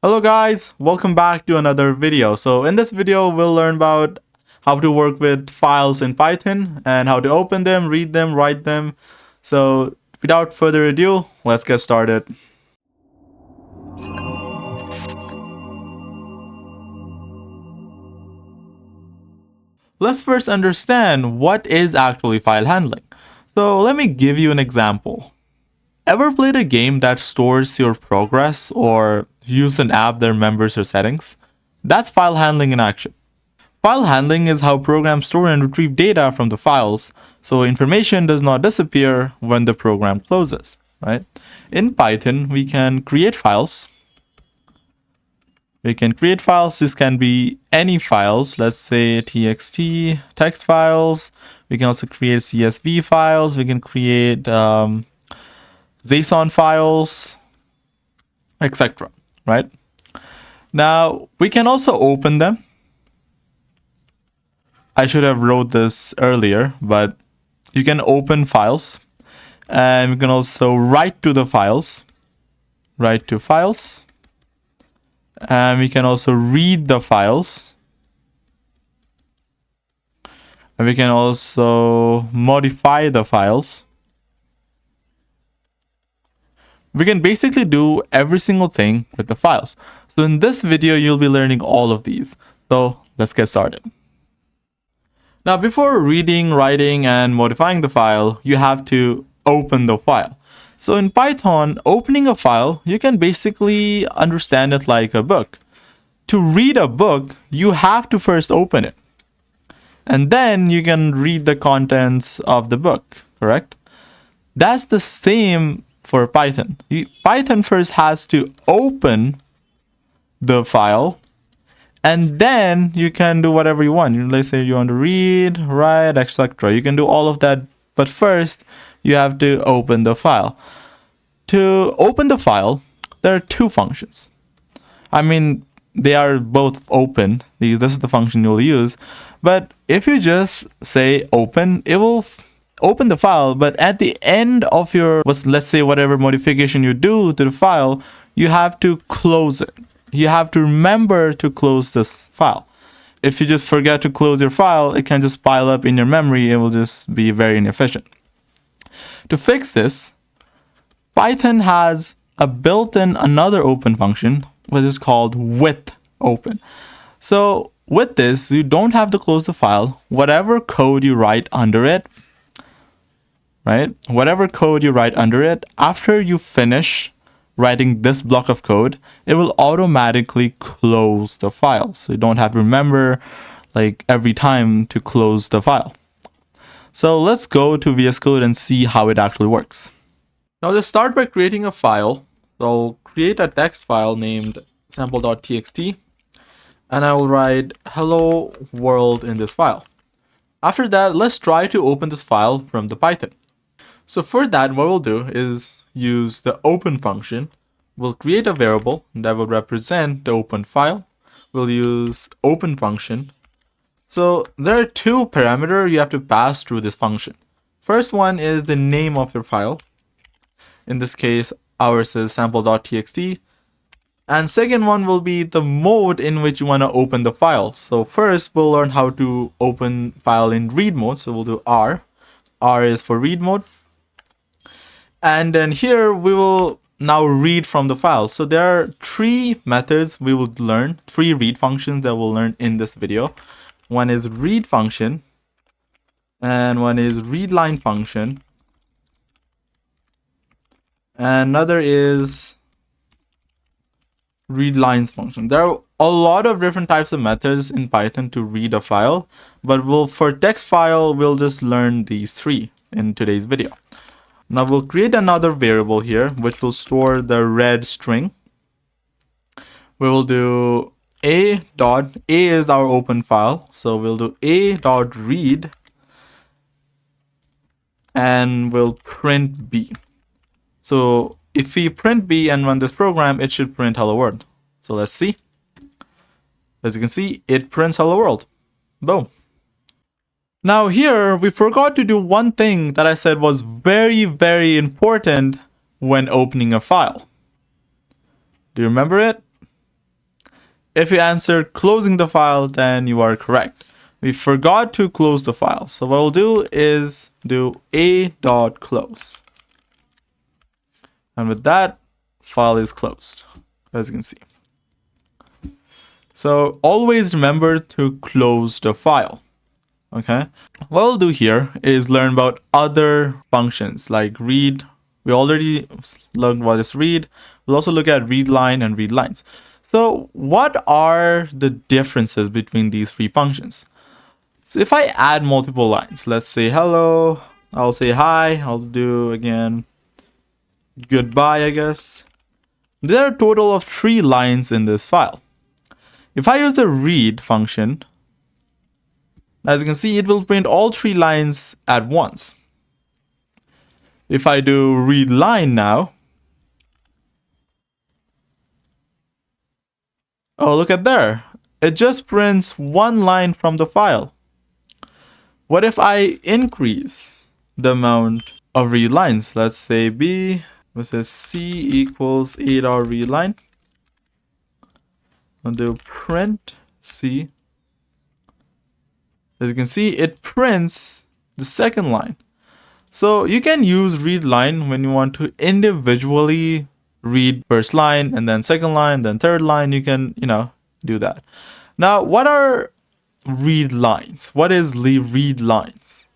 Hello guys, welcome back to another video. So in this video, we'll learn about how to work with files in Python and how to open them, read them, write them. So without further ado, let's get started. Let's first understand what is actually file handling. So let me give you an example. Ever played a game that stores your progress or use an app that remembers your settings? That's file handling in action. File handling is how programs store and retrieve data from the files, so information does not disappear when the program closes, right? In Python, we can create files. This can be any files, let's say txt, text files. We can also create CSV files. We can create JSON files, etc., right? Now, we can also open them. I should have wrote this earlier, but you can open files, and we can also write to the files, and we can also read the files, and we can also modify the files. We can basically do every single thing with the files. So in this video, you'll be learning all of these. So let's get started. Now, before reading, writing, and modifying the file, you have to open the file. So in Python, opening a file, you can basically understand it like a book. To read a book, you have to first open it. And then you can read the contents of the book, correct? That's the same for Python. Python first has to open the file, and then you can do whatever you want. Let's say you want to read, write, etc. You can do all of that, but first you have to open the file. To open the file, there are two functions. I mean, they are both open. This is the function you'll use. But if you just say open, it will open the file. But at the end of your, let's say whatever modification you do to the file, you have to close it. You have to remember to close this file. If you just forget to close your file, it can just pile up in your memory. It will just be very inefficient. To fix this, Python has a built-in another open function, which is called with open. So with this, you don't have to close the file. Whatever code you write under it, right? Whatever code you write under it, after you finish writing this block of code, it will automatically close the file. So you don't have to remember like every time to close the file. So let's go to VS Code and see how it actually works. Now let's start by creating a file. So I'll create a text file named sample.txt, and I will write hello world in this file. After that, let's try to open this file from the Python. So for that, what we'll do is use the open function. We'll create a variable that will represent the open file. We'll use open function. So there are two parameters you have to pass through this function. First one is the name of your file. In this case, ours is sample.txt. And second one will be the mode in which you want to open the file. So first, we'll learn how to open file in read mode. So we'll do R. R is for read mode. And then here we will now read from the file. So there are three methods we will learn, three read functions that we'll learn in this video. One is read function, and one is read line function, and another is read lines function. There are a lot of different types of methods in Python to read a file, but for text file, we'll just learn these three in today's video. Now we'll create another variable here, which will store the red string. We will do A is our open file. So we'll do A.read, and we'll print B. So if we print B and run this program, it should print hello world. So let's see. As you can see, it prints hello world. Boom. Now here, we forgot to do one thing that I said was very, very important when opening a file. Do you remember it? if you answered closing the file, then you are correct. We forgot to close the file. So what we'll do is do a.close. And with that, file is closed, as you can see. So always remember to close the file. Okay. What we'll do here is learn about other functions like read. We already learned what is read. We'll also look at read line and read lines. So what are the differences between these three functions? So if I add multiple lines, let's say hello, I'll say hi, I'll do again goodbye, I guess. There are a total of 3 lines in this file. If I use the read function, as you can see, it will print all 3 lines at once. If I do read line now, oh, look at there. It just prints 1 line from the file. What if I increase the amount of read lines? Let's say B versus C equals a.read line. I'll do print C. As you can see, it prints the second line. So you can use read line when you want to individually read first line and then second line, then third line. You can, do that. Now, what are read lines? What is read lines?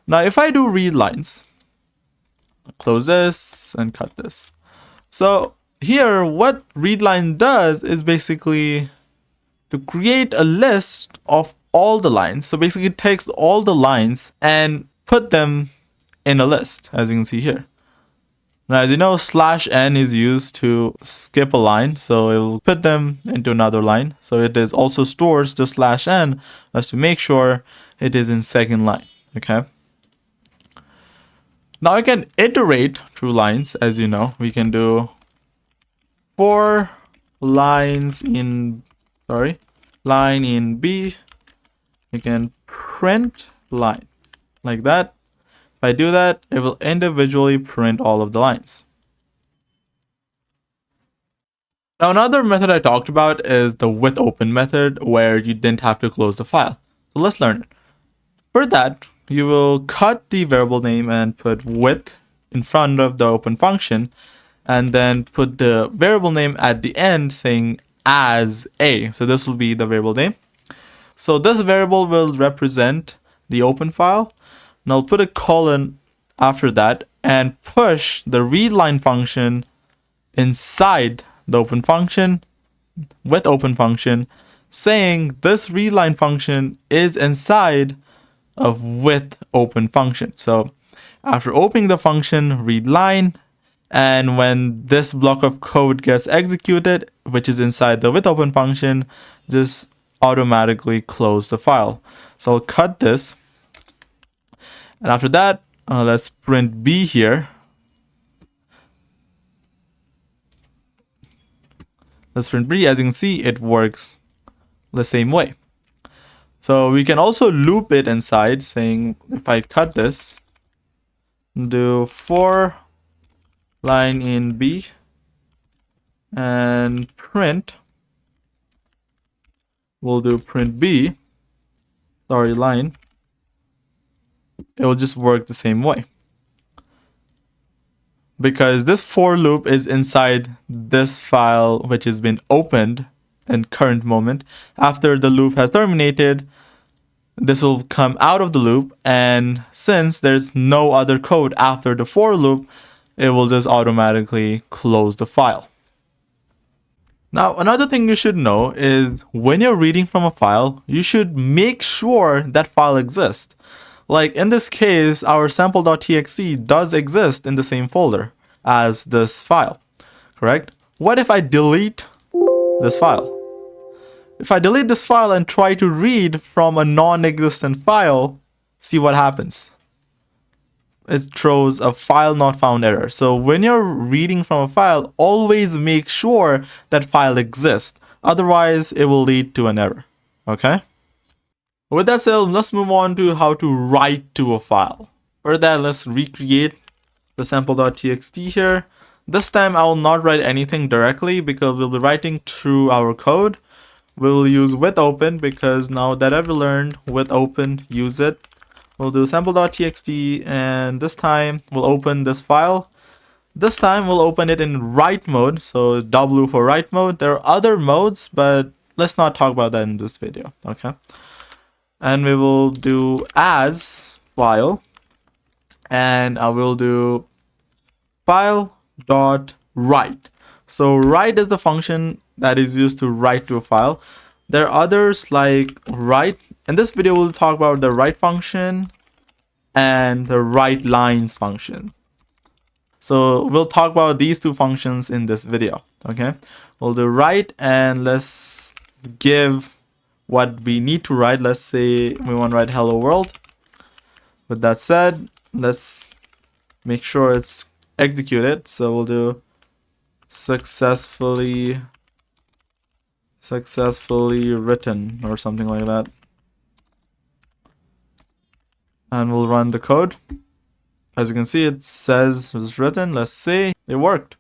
Now, if I do read lines, close this and cut this. So here, what read line does is basically to create a list of all the lines. So basically it takes all the lines and put them in a list, as you can see here. Now, as you know, /n is used to skip a line, so it will put them into another line. So it is also stores the /n as to make sure it is in second line. Okay. Now I can iterate through lines, as you know. We can do 4 lines in, line in B. We can print line like that. If I do that, it will individually print all of the lines. Now, another method I talked about is the with open method, where you didn't have to close the file. So let's learn it. For that, you will cut the variable name and put with in front of the open function, and then put the variable name at the end saying as a. So this will be the variable name. So this variable will represent the open file. And I'll put a colon after that and push the readline function inside the open function with open function, saying this readline function is inside of with open function. So after opening the function readline, and when this block of code gets executed, which is inside the with open function, just automatically close the file. So I'll cut this. And after that, let's print B here. Let's print B. As you can see, it works the same way. So we can also loop it inside, saying if I cut this, do 4 line in B and print. We'll do print B, line. It will just work the same way, because this for loop is inside this file which has been opened in current moment. After the loop has terminated, this will come out of the loop, and since there's no other code after the for loop, it will just automatically close the file. Now, another thing you should know is when you're reading from a file, you should make sure that file exists. Like in this case, our sample.txt does exist in the same folder as this file, correct? What if I delete this file? If I delete this file and try to read from a non-existent file, see what happens. It throws a file not found error. So when you're reading from a file, always make sure that file exists. Otherwise, it will lead to an error. Okay? With that said, let's move on to how to write to a file. For that, let's recreate the sample.txt here. This time I will not write anything directly because we'll be writing through our code. We'll use with open because now that I've learned with open, use it. We'll do sample.txt, and this time we'll open this file. This time we'll open it in write mode, so W for write mode. There are other modes, but let's not talk about that in this video, okay? And we will do as file, and I will do file dot write. So write is the function that is used to write to a file. There are others like write. In this video, we'll talk about the write function and the write lines function. So we'll talk about these two functions in this video, okay? We'll do write, and let's give what we need to write. Let's say we want to write hello world. With that said, let's make sure it's executed. So we'll do successfully written or something like that. And we'll run the code. As you can see, it says it's written. Let's see, it worked.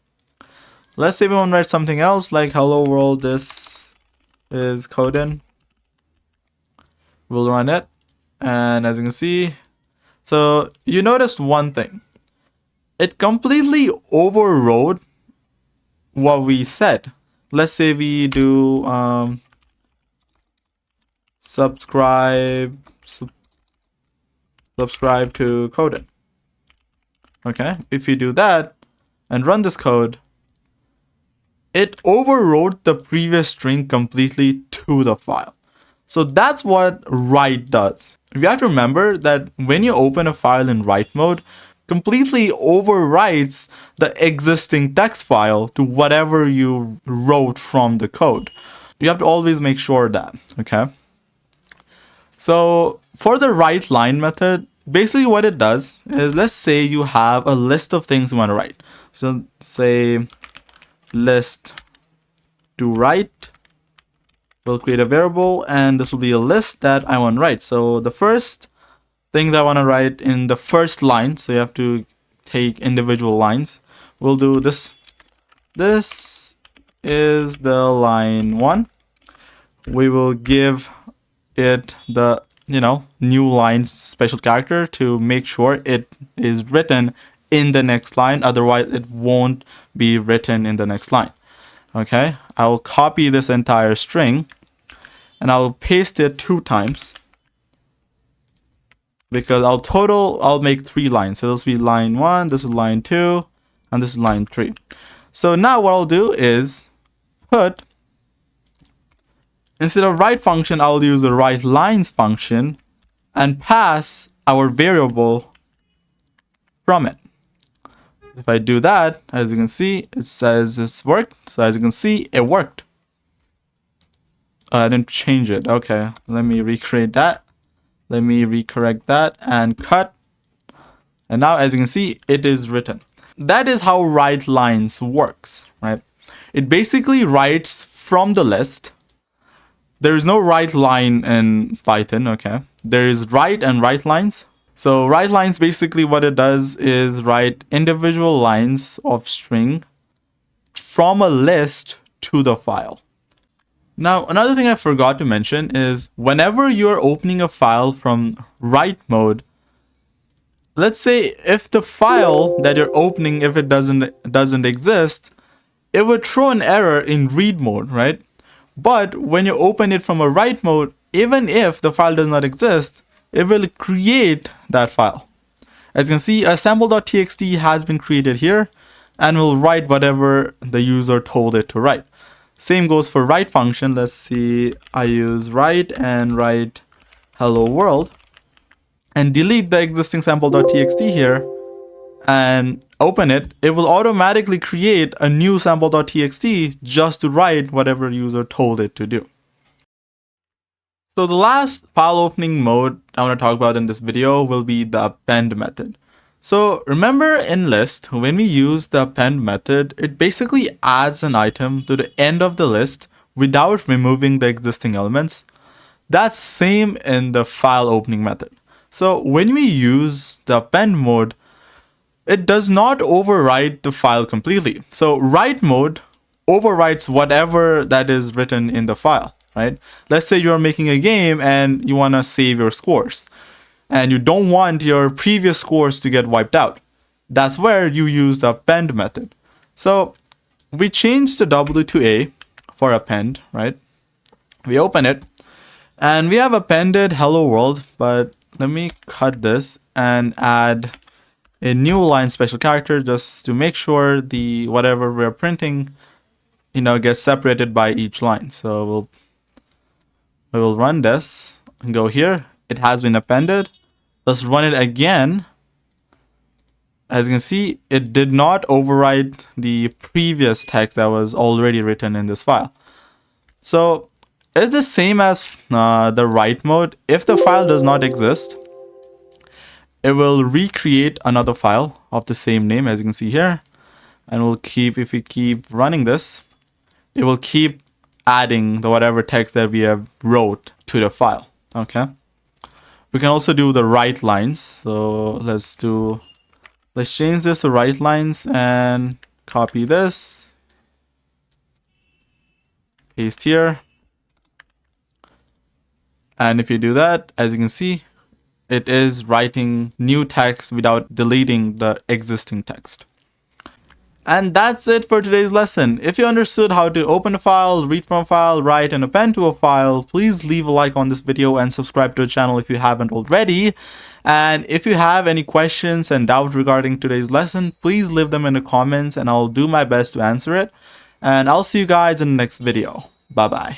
Let's say we want to write something else like hello world, this is code in. We'll run it. And as you can see, so you noticed one thing. It completely overrode what we said. Let's say we do subscribe to code. Okay, if you do that and run this code, it overrode the previous string completely to the file. So that's what write does. You have to remember that when you open a file in write mode, completely overwrites the existing text file to whatever you wrote from the code. You have to always make sure that, okay? So for the write line method, basically what it does is, let's say you have a list of things you want to write. So say list to write. We'll create a variable, and this will be a list that I want to write. So the first thing that I want to write in the first line, so you have to take individual lines. We'll do this. This is the line 1. We will give it the new lines special character to make sure it is written in the next line. Otherwise, it won't be written in the next line. Okay, I'll copy this entire string and I'll paste it 2 times because I'll make 3 lines. So this will be line 1, this is line 2, and this is line 3. So now what I'll do is put, instead of write function, I'll use the write lines function and pass our variable from it. If I do that, as you can see, it says this worked. So as you can see, it worked. I didn't change it. Okay, let me recreate that. Let me recorrect that and cut. And now as you can see, it is written. That is how write lines works, right? It basically writes from the list. There is no write line in Python, okay? There is write and write lines. So write lines, basically what it does is write individual lines of string from a list to the file. Now, another thing I forgot to mention is whenever you're opening a file from write mode, let's say if the file that you're opening, if it doesn't exist, it would throw an error in read mode, right? But when you open it from a write mode, even if the file does not exist, it will create that file. As you can see, a sample.txt has been created here and will write whatever the user told it to write. Same goes for write function. Let's see, I use write and write hello world and delete the existing sample.txt here and open it. It will automatically create a new sample.txt just to write whatever user told it to do. So the last file opening mode I want to talk about in this video will be the append method. So remember in list, when we use the append method, it basically adds an item to the end of the list without removing the existing elements. That's same in the file opening method. So when we use the append mode, it does not overwrite the file completely. So write mode overwrites whatever that is written in the file, right? Let's say you're making a game and you want to save your scores and you don't want your previous scores to get wiped out. That's where you use the append method. So we change the W to A for append, right? We open it and we have appended hello world, but let me cut this and add a new line special character just to make sure the whatever we're printing, gets separated by each line. So we will run this and go here. It has been appended. Let's run it again. As you can see, it did not overwrite the previous text that was already written in this file. So it's the same as the write mode. If the file does not exist, it will recreate another file of the same name, as you can see here. And if we keep running this, it will keep adding the whatever text that we have wrote to the file. Okay. We can also do the write lines. So let's change this to write lines and copy this, paste here. And if you do that, as you can see, it is writing new text without deleting the existing text. And that's it for today's lesson. If you understood how to open a file, read from a file, write and append to a file, please leave a like on this video and subscribe to the channel if you haven't already. And if you have any questions and doubts regarding today's lesson, please leave them in the comments and I'll do my best to answer it. And I'll see you guys in the next video. Bye-bye.